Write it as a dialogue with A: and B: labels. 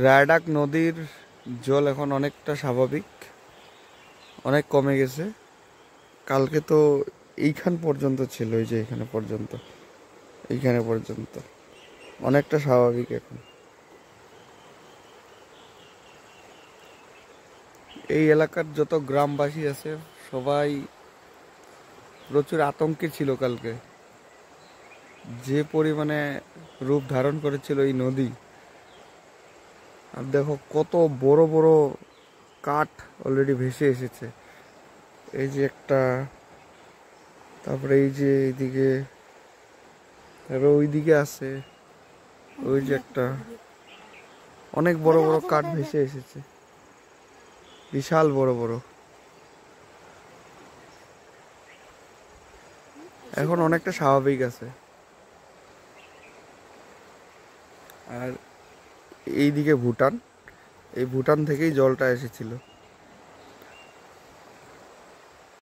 A: রায়ডাক নদীর জল এখন অনেকটা স্বাভাবিক, অনেক কমে গেছে। কালকে তো এইখান পর্যন্ত ছিল, এই যে এখানে পর্যন্ত, এইখানে পর্যন্ত অনেকটা স্বাভাবিক এখন। এই এলাকার যত গ্রামবাসী আছে সবাই প্রচুর আতঙ্কে ছিল কালকে। যে পরিমাণে রূপ ধারণ করেছিল এই নদী, আর দেখো কত বড় বড় কাঠ অলরেডি ভেসে এসেছে। এই যে একটা, তারপরে এই যে এইদিকে, তারপরে ওইদিকে আছে, ওই যে একটা, অনেক বড় বড় কাঠ ভেসে এসেছে, বিশাল বড় বড়। এখন অনেকটা স্বাভাবিক আছে। আর এইদিকে ভুটান, এই ভুটান থেকেই জলটা এসেছিল।